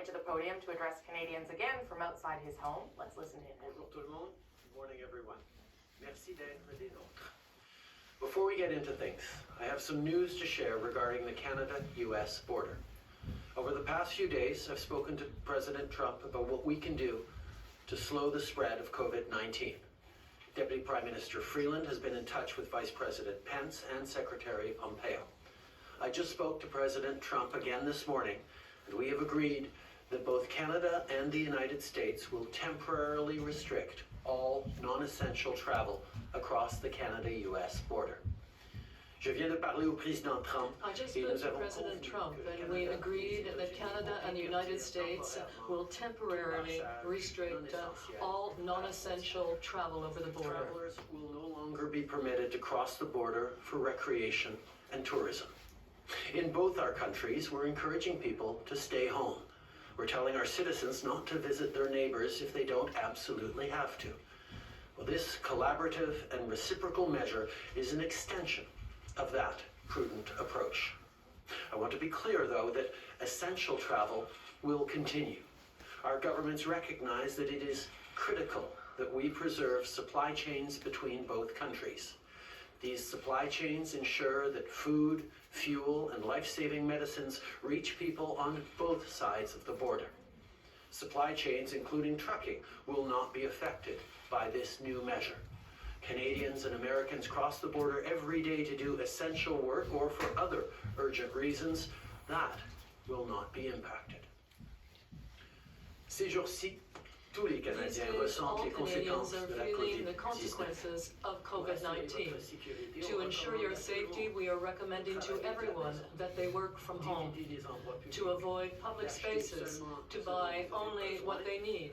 to the podium to address Canadians again from outside his home. Let's listen to him. Bonjour tout le monde. Good morning, everyone. Merci d'être des nôtres. Before we get into things, I have some news to share regarding the Canada-US border. Over the past few days, I've spoken to President Trump about what we can do to slow the spread of COVID-19. Deputy Prime Minister Freeland has been in touch with Vice President Pence and Secretary Pompeo. I just spoke to President Trump again this morning, and we have agreed that both Canada and the United States will temporarily restrict all non-essential travel across the Canada-US border. Je viens de parler au président Trump. I just spoke to President Trump, and we agreed that Canada and the United States will temporarily restrict all non-essential travel over the border. Travelers will no longer be permitted to cross the border for recreation and tourism. In both our countries, we're encouraging people to stay home. We're telling our citizens not to visit their neighbors if they don't absolutely have to. Well, this collaborative and reciprocal measure is an extension of that prudent approach. I want to be clear, though, that essential travel will continue. Our governments recognize that it is critical that we preserve supply chains between both countries. These supply chains ensure that food, fuel, and life-saving medicines reach people on both sides of the border. Supply chains, including trucking, will not be affected by this new measure. Canadians and Americans cross the border every day to do essential work or for other urgent reasons. That will not be impacted. Ces jours-ci, tous les Canadiens ressentent les conséquences de la feeling the consequences of COVID-19. To ensure your safety, we are recommending to everyone that they work from home, to avoid public spaces, to buy only what they need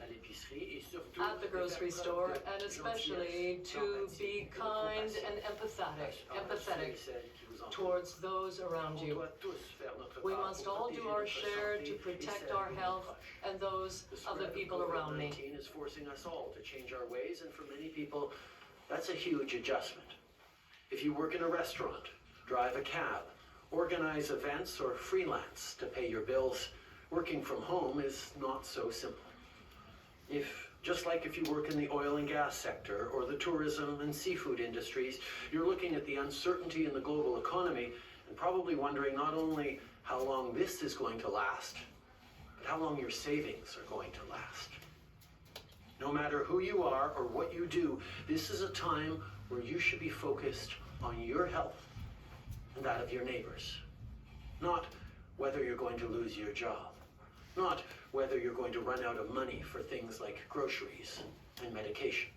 at the grocery store, and especially to be kind and empathetic towards those around you. We must all do our share to protect our health and those of the people around me. COVID-19 is forcing us all to change our ways, and for many people, that's a huge adjustment. If you work in a restaurant, drive a cab, organize events, or freelance to pay your bills, working from home is not so simple. Just like if you work in the oil and gas sector or the tourism and seafood industries, you're looking at the uncertainty in the global economy and probably wondering not only how long this is going to last, but how long your savings are going to last. No matter who you are or what you do, this is a time where you should be focused on your health and that of your neighbors. Not whether you're going to lose your job. Not whether you're going to run out of money for things like groceries and medication.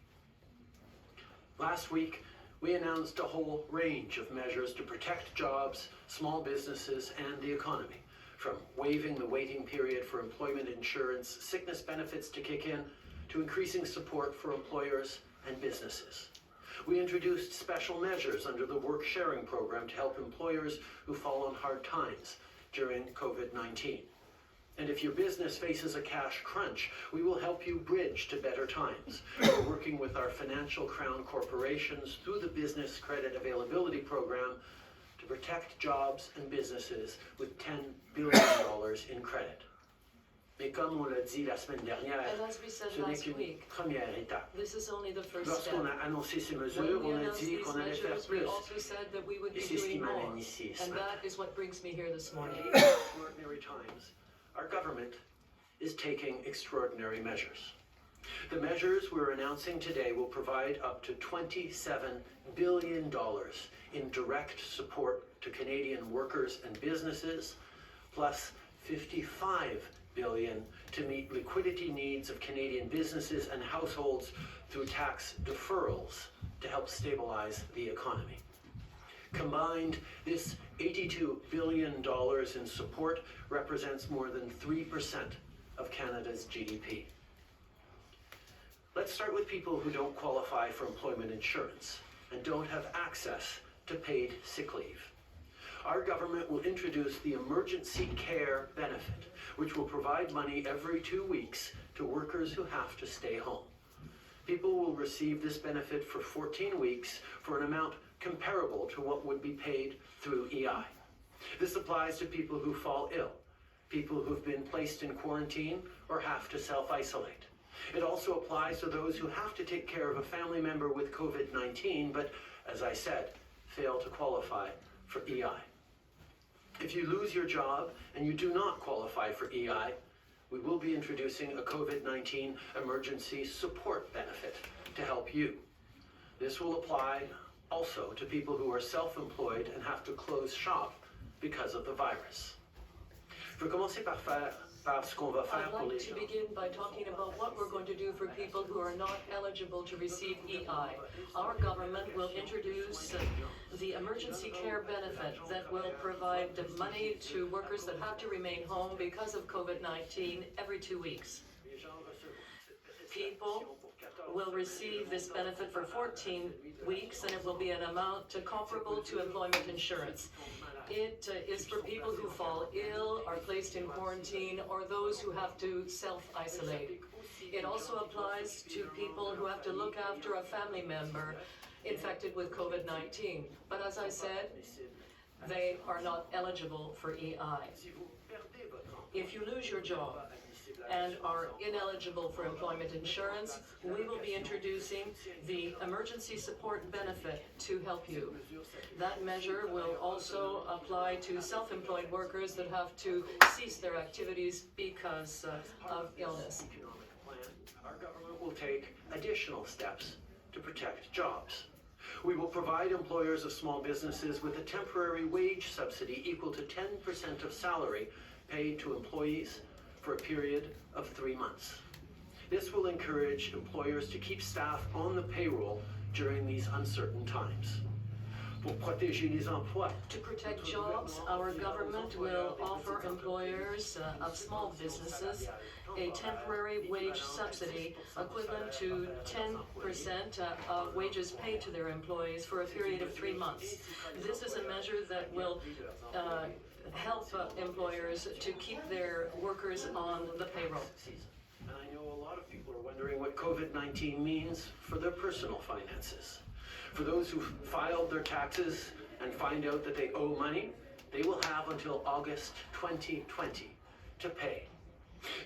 Last week, we announced a whole range of measures to protect jobs, small businesses, and the economy, from waiving the waiting period for employment insurance sickness benefits to kick in, to increasing support for employers and businesses. We introduced special measures under the Work Sharing Program to help employers who fall on hard times during COVID-19. And if your business faces a cash crunch, we will help you bridge to better times. We're working with our Financial Crown corporations through the Business Credit Availability Program to protect jobs and businesses with $10 billion in credit. Mais comme on l'a dit la semaine dernière, And as we said ce n'est last qu'une week, première étape. this is only the first step. Lorsqu'on a annoncé ces When mesures, we on a announced dit these qu'on allait faire measures, we plus. also said that we would Et be c'est ce qui doing more. m'amène ici ce And matin. that is what brings me here this morning. In these extraordinary times, our government is taking extraordinary measures. The measures we're announcing today will provide up to $27 billion in direct support to Canadian workers and businesses, plus $55 billion to meet liquidity needs of Canadian businesses and households through tax deferrals to help stabilize the economy. Combined, this $82 billion in support represents more than 3% of Canada's GDP. Let's start with people who don't qualify for employment insurance and don't have access to paid sick leave. Our government will introduce the Emergency Care Benefit, which will provide money every 2 weeks to workers who have to stay home. People will receive this benefit for 14 weeks for an amount comparable to what would be paid through EI. This applies to people who fall ill, people who've been placed in quarantine or have to self-isolate. It also applies to those who have to take care of a family member with COVID-19, but, as I said, fail to qualify for EI. If you lose your job and you do not qualify for EI, we will be introducing a COVID-19 emergency support benefit to help you. This will apply also to people who are self-employed and have to close shop because of the virus. Je vais commencer par ce qu'on va faire I'd pour like les to gens. begin by talking about what we're going to do for people who are not eligible to receive EI. Our government will introduce the emergency care benefit that will provide money to workers that have to remain home because of COVID-19 every 2 weeks. People will receive this benefit for 14 weeks, and it will be an amount comparable to employment insurance. It is for people who fall ill, are placed in quarantine, or those who have to self-isolate. It also applies to people who have to look after a family member infected with COVID-19. But as I said, they are not eligible for EI. If you lose your job and are ineligible for employment insurance, we will be introducing the emergency support benefit to help you. That measure will also apply to self-employed workers that have to cease their activities because of illness. Economic plan, our government will take additional steps to protect jobs. We will provide employers of small businesses with a temporary wage subsidy equal to 10% of salary paid to employees for a period of 3 months. This will encourage employers to keep staff on the payroll during these uncertain times. Pour protéger les emplois, To protect jobs, our government will offer employers of small businesses a temporary wage subsidy equivalent to 10% of wages paid to their employees for a period of 3 months. This is a measure that will help employers to keep their workers on the payroll. and I know a lot of people are wondering what COVID-19 means for their personal finances. For those who filed their taxes and find out that they owe money, they will have until August 2020 to pay.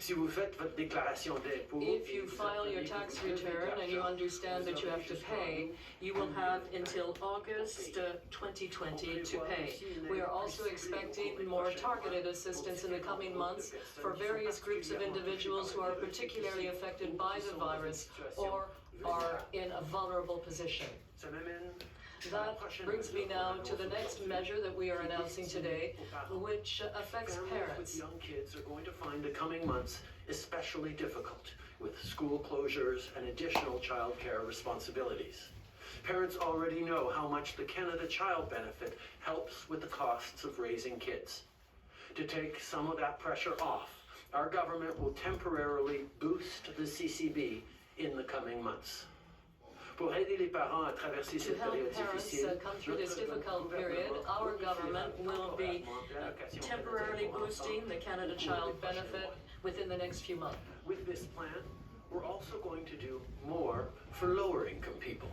Si vous faites votre déclaration d'impôt, If you file your tax return and you understand that you have to pay, you will have until August 2020 to pay. We are also expecting more targeted assistance in the coming months for various groups of individuals who are particularly affected by the virus or are in a vulnerable position. ça m'amène That brings me now to the next measure that we are announcing today, which affects Families parents. with young kids are going to find the coming months especially difficult, with school closures and additional childcare responsibilities. Parents already know how much the Canada Child Benefit helps with the costs of raising kids. To take some of that pressure off, our government will temporarily boost the CCB in the coming months. Pour aider les parents à traverser To cette help période parents difficile, come through this difficult period, our government will be temporarily boosting the Canada Child Benefit within the next few months. With this plan, we're also going to do more for lower income people.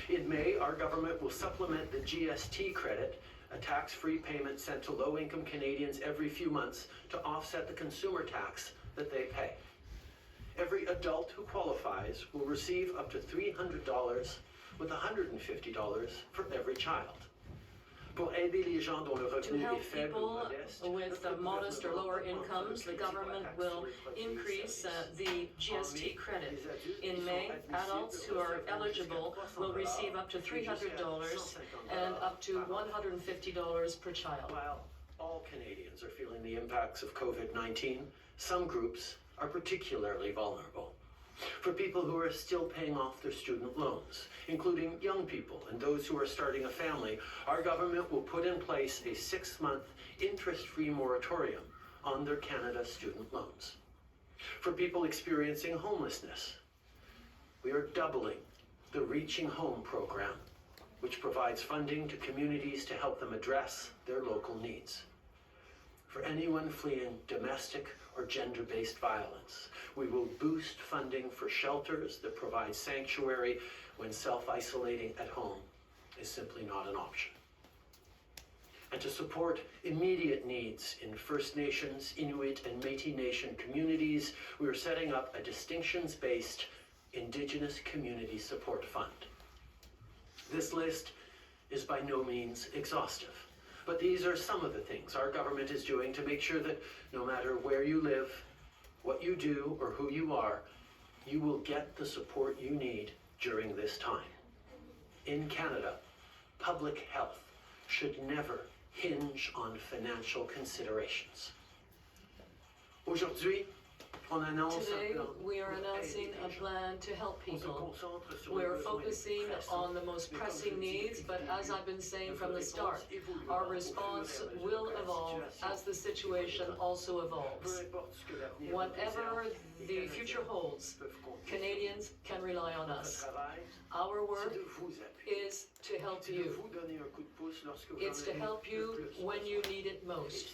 In May, our government will supplement the GST credit, a tax-free payment sent to low-income Canadians every few months to offset the consumer tax that they pay. Every adult who qualifies will receive up to $300 with $150 for every child. Pour aider les gens dont le To revenu est help faible ou people modeste, with modest or lower incomes, the government will increase the GST credit. In May, adults who are eligible will receive up to $300 and up to $150 per child. While all Canadians are feeling the impacts of COVID-19, some groups are particularly vulnerable. For people who are still paying off their student loans, including young people and those who are starting a family, our government will put in place a 6-month interest-free moratorium on their Canada student loans. For people experiencing homelessness, we are doubling the Reaching Home program, which provides funding to communities to help them address their local needs. For anyone fleeing domestic or gender-based violence, we will boost funding for shelters that provide sanctuary when self-isolating at home is simply not an option. and to support immediate needs in First Nations, Inuit, and Métis Nation communities, we are setting up a distinctions-based Indigenous Community Support Fund. This list is by no means exhaustive, but these are some of the things our government is doing to make sure that no matter where you live, what you do, or who you are, you will get the support you need during this time. In Canada, public health should never hinge on financial considerations. Aujourd'hui, on annonce Today, we are announcing a plan to help people. We're focusing on the most pressing needs, but as I've been saying from the start, our response will evolve as the situation also evolves. Whatever the future holds, Canadians can rely on us. Our work is to help you. It's to help you when you need it most.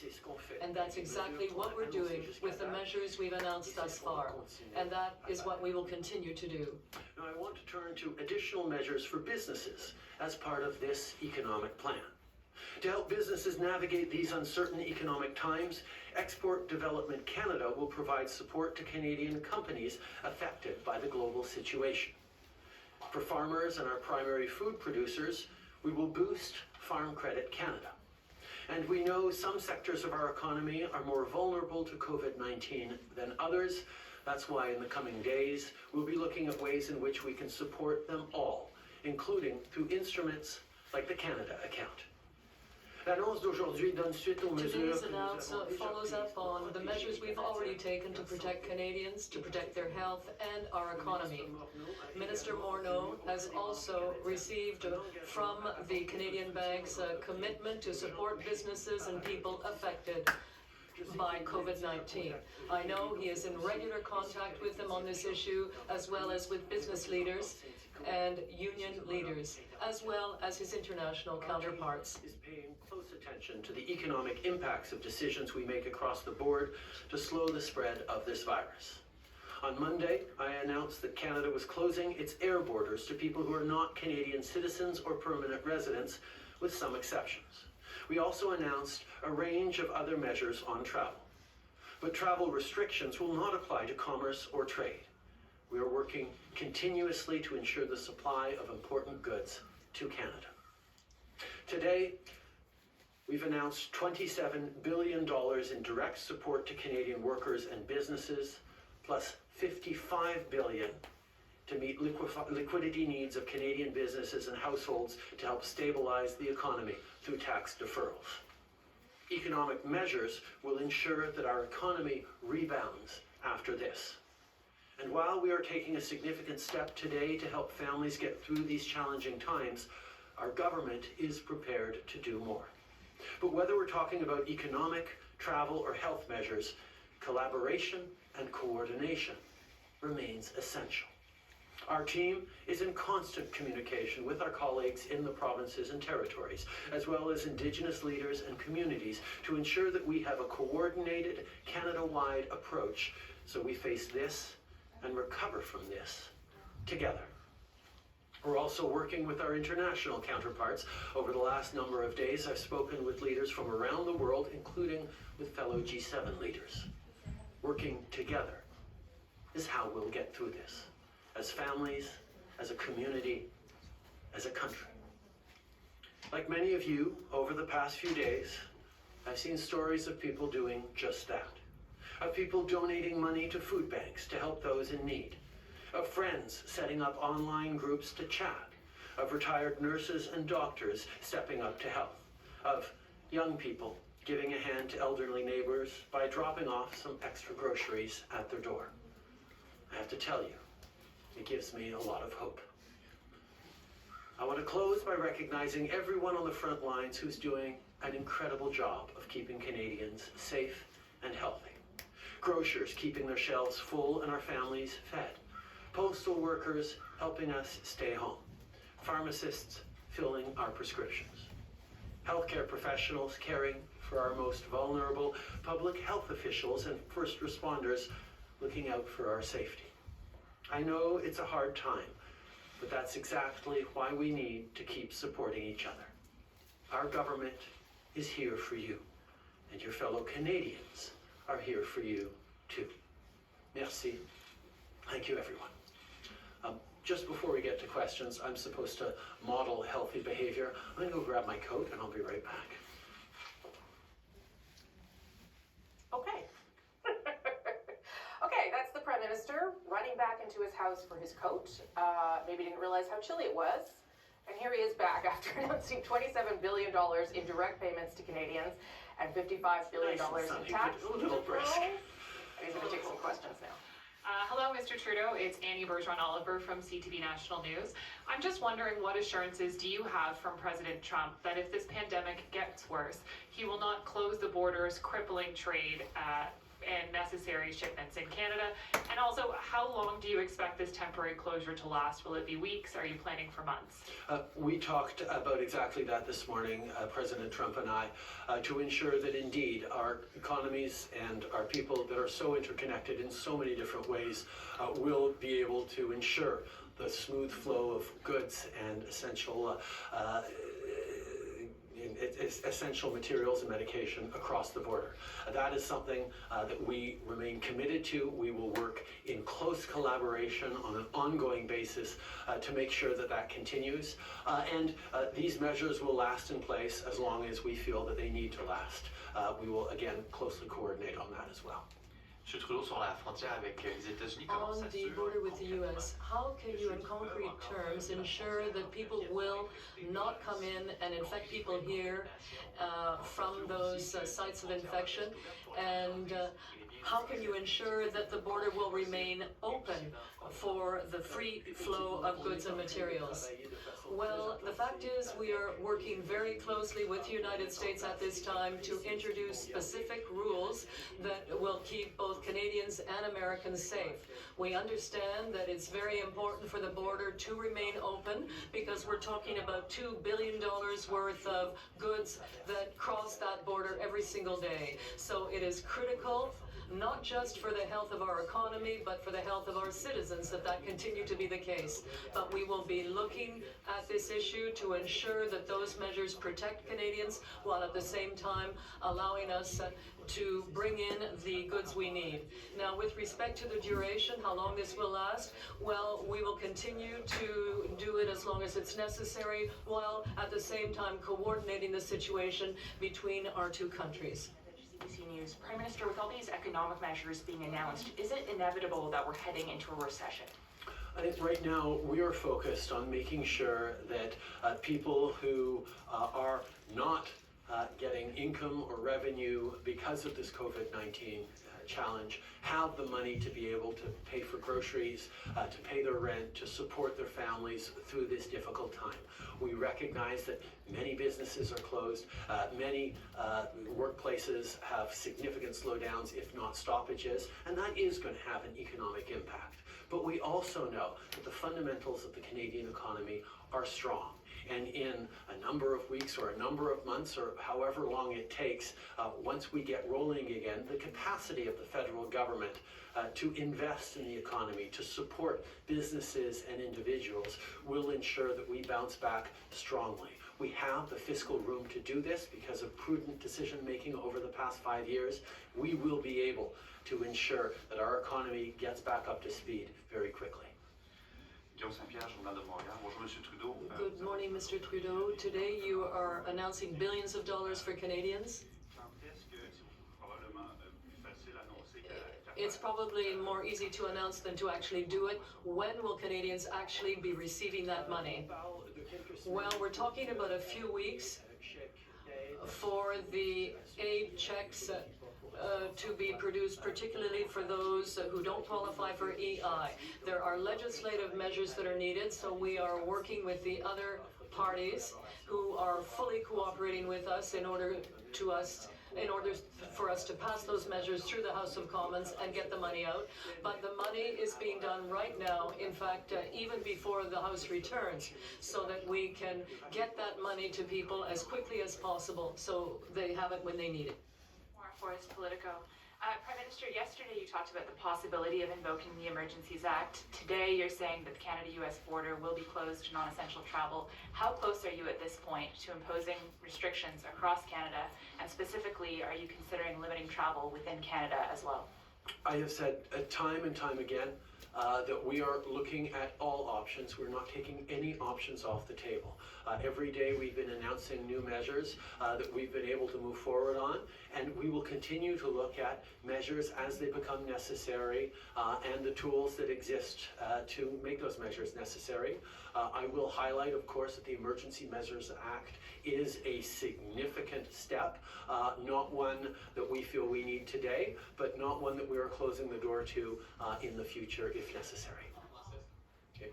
And that's exactly what we're doing with the measures we've announced thus far. And that is what we will continue to do. Now I want to turn to additional measures for businesses as part of this economic plan. To help businesses navigate these uncertain economic times, Export Development Canada will provide support to Canadian companies affected by the global situation. For farmers and our primary food producers, we will boost Farm Credit Canada. And we know some sectors of our economy are more vulnerable to COVID-19 than others. That's why in the coming days, we'll be looking at ways in which we can support them all, including through instruments like the Canada account. L'annonce d'aujourd'hui donne suite aux mesures Today's que nous announcement avons déjà follows prises up pour on the protéger measures les we've already Canadiens. taken to protect Canadians, to protect their health and our economy. Minister Morneau has also received from the Canadian banks a commitment to support businesses and people affected by COVID-19. I know he is in regular contact with them on this issue, as well as with business leaders and union leaders, as well as his international counterparts. Is paying close attention to the economic impacts of decisions we make across the board to slow the spread of this virus. On Monday, I announced that Canada was closing its air borders to people who are not Canadian citizens or permanent residents, with some exceptions. We also announced a range of other measures on travel. But travel restrictions will not apply to commerce or trade. We are working continuously to ensure the supply of important goods to Canada. Today, we've announced $27 billion in direct support to Canadian workers and businesses, plus $55 billion to meet liquidity needs of Canadian businesses and households to help stabilize the economy through tax deferrals. Economic measures will ensure that our economy rebounds after this. And while we are taking a significant step today to help families get through these challenging times, our government is prepared to do more. But whether we're talking about economic, travel, or health measures, collaboration and coordination remains essential. Our team is in constant communication with our colleagues in the provinces and territories, as well as Indigenous leaders and communities, to ensure that we have a coordinated, Canada-wide approach so we face this and recover from this together. We're also working with our international counterparts. Over the last number of days, I've spoken with leaders from around the world, including with fellow G7 leaders. Working together is how we'll get through this, as families, as a community, as a country. Like many of you, over the past few days, I've seen stories of people doing just that. Of people donating money to food banks to help those in need. Of friends setting up online groups to chat. Of retired nurses and doctors stepping up to help. Of young people giving a hand to elderly neighbors by dropping off some extra groceries at their door. I have to tell you, it gives me a lot of hope. I want to close by recognizing everyone on the front lines who's doing an incredible job of keeping Canadians safe and healthy. Grocers keeping their shelves full and our families fed. Postal workers helping us stay home. Pharmacists filling our prescriptions. Healthcare professionals caring for our most vulnerable. Public health officials and first responders looking out for our safety. I know it's a hard time, but that's exactly why we need to keep supporting each other. Our government is here for you, and your fellow Canadians are here for you too. Merci. Thank you, everyone. Just before we get to questions, I'm supposed to model healthy behavior. I'm going to go grab my coat, and I'll be right back. Okay. Okay, that's the Prime Minister running back into his house for his coat. Maybe didn't realize how chilly it was. And here he is back after announcing $27 billion in direct payments to Canadians and $55 billion in tax. A little brisk. He's going to take some questions now. Hello, Mr. Trudeau. It's Annie Bergeron-Oliver from CTV National News. I'm just wondering, what assurances do you have from President Trump that if this pandemic gets worse, he will not close the borders, crippling trade and necessary shipments in Canada? And also, how long do you expect this temporary closure to last? Will it be weeks? Are you planning for months? We talked about exactly that this morning, President Trump and I, to ensure that indeed our economies and our people that are so interconnected in so many different ways will be able to ensure the smooth flow of goods and essential materials and medication across the border. That is something that we remain committed to. We will work in close collaboration on an ongoing basis to make sure that that continues. And these measures will last in place as long as we feel that they need to last. We will again closely coordinate on that as well. Monsieur Trudeau, sur la frontière avec les États-Unis, comment On the border with the US, how can you in concrete terms ensure that people will not come in and infect people here from those sites of infection? And how can you ensure that the border will remain open for the free flow of goods and materials? Well, the fact is we are working very closely with the United States at this time to introduce specific rules that will keep both Canadians and Americans safe. We understand that it's very important for the border to remain open because we're talking about $2 billion worth of goods that cross that border every single day. So it is critical, not just for the health of our economy, but for the health of our citizens, that continue to be the case. But we will be looking at this issue to ensure that those measures protect Canadians while at the same time allowing us to bring in the goods we need. Now, with respect to the duration, how long this will last, well, we will continue to do it as long as it's necessary, while at the same time coordinating the situation between our two countries. CBC News. Prime Minister, with all these economic measures being announced, is it inevitable that we're heading into a recession? I think right now we are focused on making sure that people who are not getting income or revenue because of this COVID-19 challenge have the money to be able to pay for groceries, to pay their rent, to support their families through this difficult time. We recognize that many businesses are closed, many workplaces have significant slowdowns, if not stoppages, and that is going to have an economic impact. But we also know that the fundamentals of the Canadian economy are strong. And in a number of weeks or a number of months or however long it takes, once we get rolling again, the capacity of the federal government to invest in the economy, to support businesses and individuals, will ensure that we bounce back strongly. We have the fiscal room to do this because of prudent decision making over the past 5 years. We will be able to ensure that our economy gets back up to speed very quickly. Guillaume Saint-Pierre, Journal de Montréal. Bonjour, Monsieur Trudeau. Good morning, Mr. Trudeau. Today you are announcing billions of dollars for Canadians. It's probably more easy to announce than to actually do it. When will Canadians actually be receiving that money? Well, we're talking about a few weeks for the aid checks to be produced, particularly for those who don't qualify for EI. There are legislative measures that are needed, so we are working with the other parties who are fully cooperating with us in order for us to pass those measures through the House of Commons and get the money out. But the money is being done right now, in fact, even before the House returns, so that we can get that money to people as quickly as possible so they have it when they need it. Forest Politico. Prime Minister, yesterday you talked about the possibility of invoking the Emergencies Act. Today you're saying that the Canada-US border will be closed to non-essential travel. How close are you at this point to imposing restrictions across Canada? And specifically, are you considering limiting travel within Canada as well? I have said time and time again that we are looking at all options. We're not taking any options off the table. Every day we've been announcing new measures that we've been able to move forward on, and we will continue to look at measures as they become necessary and the tools that exist to make those measures necessary. I will highlight, of course, that the Emergency Measures Act is a significant step, not one that we feel we need today, but not one that we are closing the door to in the future if necessary. Okay.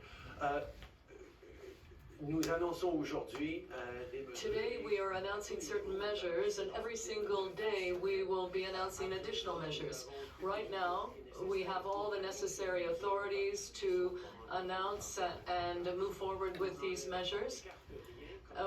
Nous annonçons aujourd'hui des mesures. Today we are announcing certain measures, and every single day we will be announcing additional measures. Right now, we have all the necessary authorities to announce and move forward with these measures.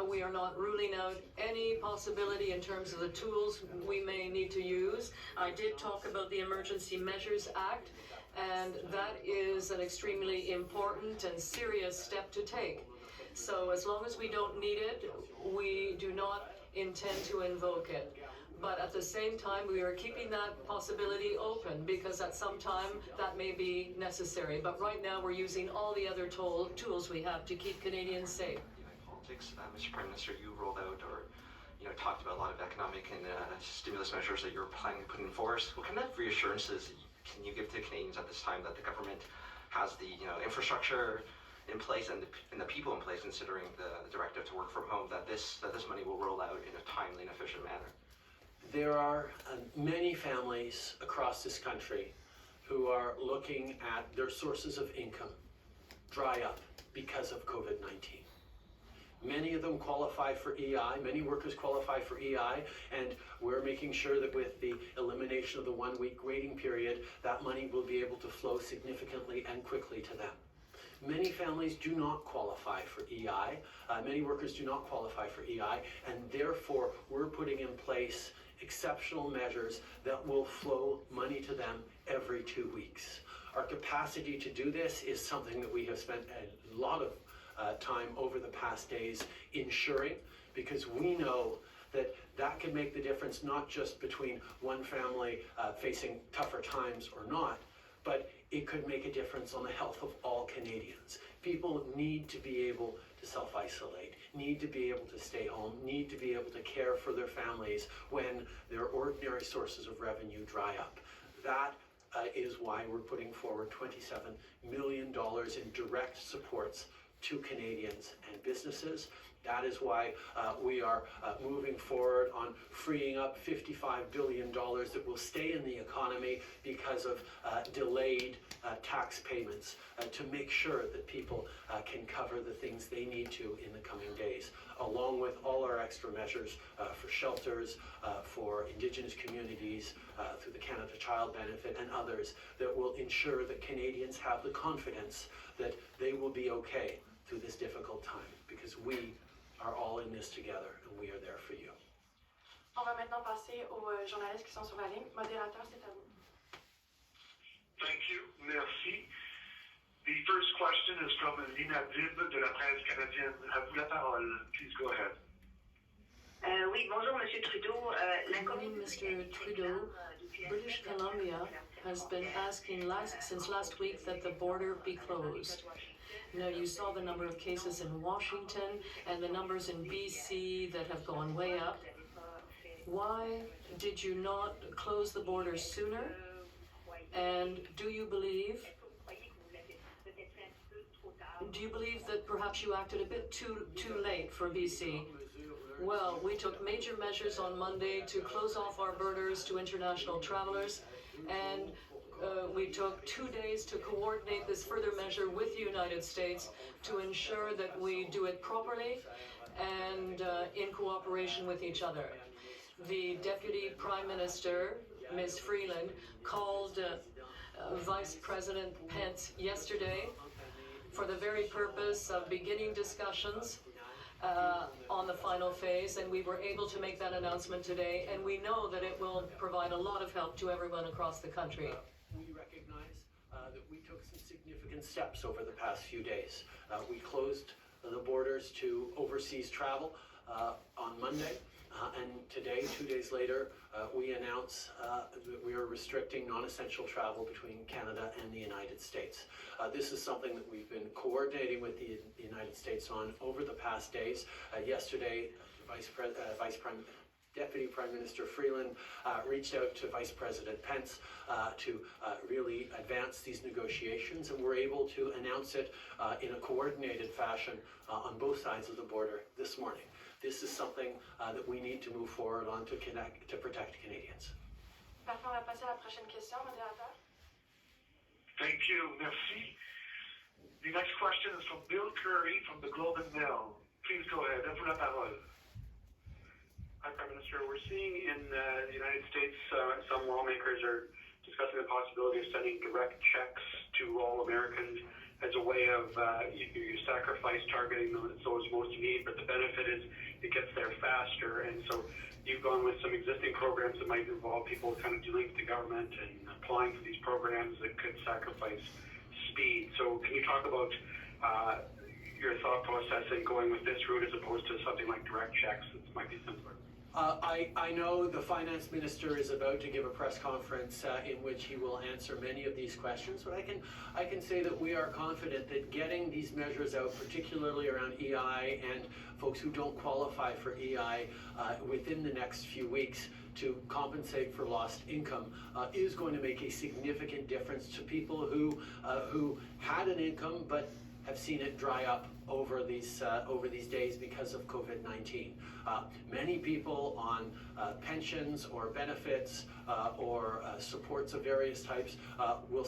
We are not ruling out any possibility in terms of the tools we may need to use. I did talk about the Emergency Measures Act, and that is an extremely important and serious step to take. So as long as we don't need it, we do not intend to invoke it. But at the same time, we are keeping that possibility open because at some time that may be necessary. But right now, we're using all the other tools we have to keep Canadians safe. Politics, Mr. Prime Minister, you rolled out or talked about a lot of economic and stimulus measures that you're planning to put in force. What kind of reassurances can you give to Canadians at this time that the government has the infrastructure in place and the people in place, considering the directive to work from home, that this money will roll out in a timely and efficient manner? There are many families across this country who are looking at their sources of income dry up because of COVID-19. Many of them qualify for EI, many workers qualify for EI, and we're making sure that with the elimination of the 1-week waiting period, that money will be able to flow significantly and quickly to them. Many families do not qualify for EI, many workers do not qualify for EI, and therefore we're putting in place exceptional measures that will flow money to them every 2 weeks. Our capacity to do this is something that we have spent a lot of time over the past days ensuring, because we know that that can make the difference not just between one family facing tougher times or not, but it could make a difference on the health of all Canadians. People need to be able to self-isolate, need to be able to stay home, need to be able to care for their families when their ordinary sources of revenue dry up. That is why we're putting forward $27 million in direct supports to Canadians and businesses. That is why we are moving forward on freeing up $55 billion that will stay in the economy because of delayed tax payments to make sure that people can cover the things they need to in the coming days, along with all our extra measures for shelters, for Indigenous communities, through the Canada Child Benefit and others that will ensure that Canadians have the confidence that they will be okay through this difficult time, because we are all in this together and we are there for you. On va maintenant passer aux journalistes qui sont sur la ligne. Modérateur, c'est à vous. Thank you. Merci. The first question is from Lina Dib de la Presse canadienne. À vous la parole. Please go ahead. Oui, bonjour, Monsieur Trudeau. Mr. Trudeau, British Columbia has been asking since last week that the border be closed. Now, you saw the number of cases in Washington and the numbers in BC that have gone way up. Why did you not close the border sooner? And do you believe that perhaps you acted a bit too late for BC? Well, we took major measures on Monday to close off our borders to international travelers, and we took 2 days to coordinate this further measure with the United States to ensure that we do it properly and in cooperation with each other. The Deputy Prime Minister, Ms. Freeland, called Vice President Pence yesterday for the very purpose of beginning discussions on the final phase, and we were able to make that announcement today, and we know that it will provide a lot of help to everyone across the country. We recognize that we took some significant steps over the past few days. We closed the borders to overseas travel on Monday, and today, 2 days later, we announce that we are restricting non-essential travel between Canada and the United States. This is something that we've been coordinating with the United States on over the past days. Yesterday, Deputy Prime Minister Freeland reached out to Vice President Pence to really advance these negotiations, and we're able to announce it in a coordinated fashion on both sides of the border this morning. This is something that we need to move forward on to protect Canadians. Parfait, on va passer à la prochaine question, modérateur. Thank you. Merci. The next question is from Bill Curry from the Globe and Mail. Please go ahead. À vous la parole. Hi, Prime Minister. We're seeing in the United States some lawmakers are discussing the possibility of sending direct checks to all Americans as a way of you sacrifice targeting those most in need, but the benefit is it gets there faster. And so you've gone with some existing programs that might involve people kind of dealing with the government and applying for these programs that could sacrifice speed. So can you talk about your thought process in going with this route as opposed to something like direct checks that might be simpler? I know the finance minister is about to give a press conference in which he will answer many of these questions, but I can say that we are confident that getting these measures out, particularly around EI and folks who don't qualify for EI within the next few weeks to compensate for lost income is going to make a significant difference to people who had an income but have seen it dry up over these days because of COVID-19. Many people on pensions or benefits or supports of various types will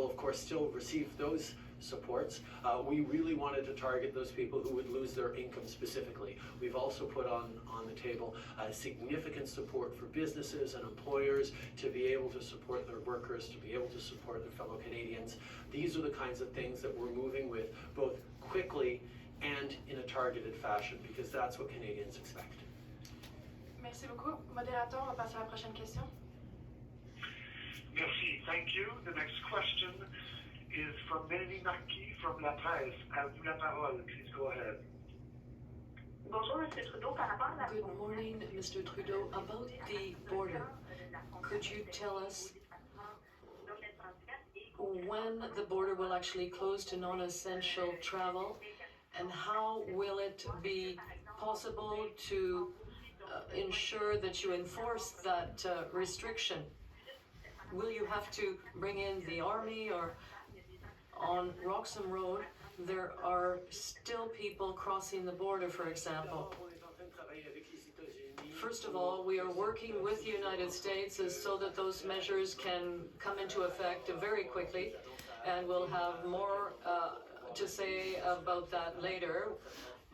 of course still receive those supports. We really wanted to target those people who would lose their income specifically. We've also put on the table significant support for businesses and employers to be able to support their workers, to be able to support their fellow Canadians. These are the kinds of things that we're moving with both quickly and in a targeted fashion, because that's what Canadians expect. Merci beaucoup. Modérateur, on va passer à la prochaine question. Merci. Thank you. The next question is from Mélanie Marquis from La Presse. À vous la parole. Please go ahead. Bonjour, Monsieur Trudeau. Par rapport à la... Good morning, Mr. Trudeau. About the border, could you tell us when the border will actually close to non-essential travel, and how will it be possible to ensure that you enforce that restriction? Will you have to bring in the army? Or on Roxham Road, there are still people crossing the border, for example. First of all, we are working with the United States so that those measures can come into effect very quickly, and we'll have more to say about that later,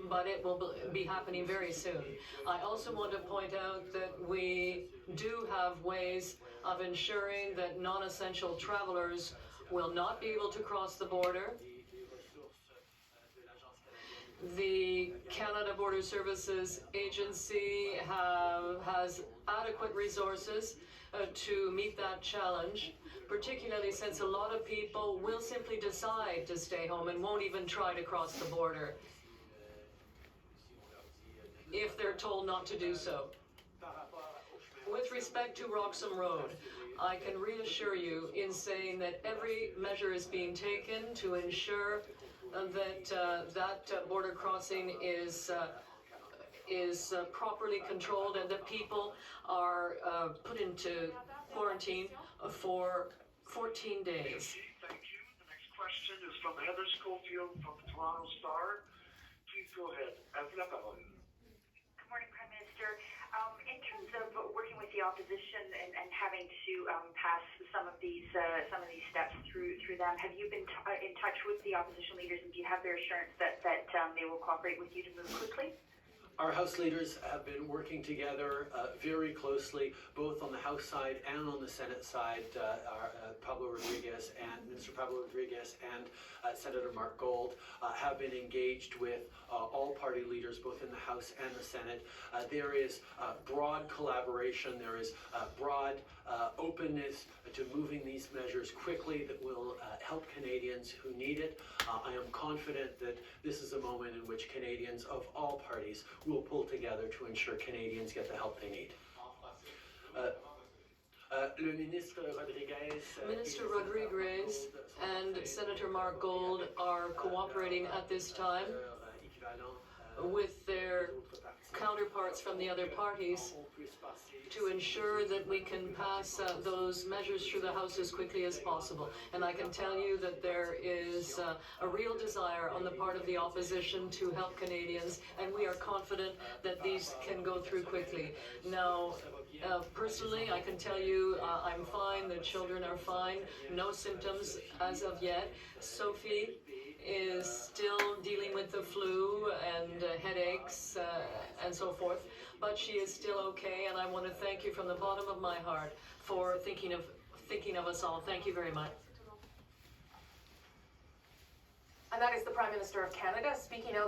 but it will be happening very soon. I also want to point out that we do have ways of ensuring that non-essential travelers will not be able to cross the border. The Canada Border Services Agency has adequate resources to meet that challenge, particularly since a lot of people will simply decide to stay home and won't even try to cross the border if they're told not to do so. With respect to Roxham Road, I can reassure you in saying that every measure is being taken to ensure that that border crossing is properly controlled and that people are put into quarantine for 14 days. Thank you. The next question is from Heather Schofield from the Toronto Star. Please go ahead. À vous la parole. Good morning, Prime Minister. In terms of working with the opposition and having to pass some of these steps through them, have you been in touch with the opposition leaders, and do you have their assurance that they will cooperate with you to move quickly? Our House leaders have been working together very closely, both on the House side and on the Senate side. Minister Pablo Rodriguez and Senator Mark Gold have been engaged with all party leaders, both in the House and the Senate. There is broad collaboration, there is broad openness to moving these measures quickly that will help Canadians who need it. I am confident that this is a moment in which Canadians of all parties will pull together to ensure Canadians get the help they need. Minister Rodriguez and Senator Mark Gold are cooperating at this time with their counterparts from the other parties to ensure that we can pass those measures through the House as quickly as possible. And I can tell you that there is a real desire on the part of the opposition to help Canadians, and we are confident that these can go through quickly. Now, personally, I can tell you I'm fine, the children are fine, no symptoms as of yet. Sophie is still dealing with the flu and headaches and so forth, but she is still okay, and I want to thank you from the bottom of my heart for thinking of us all. Thank you very much. And that is the Prime Minister of Canada speaking out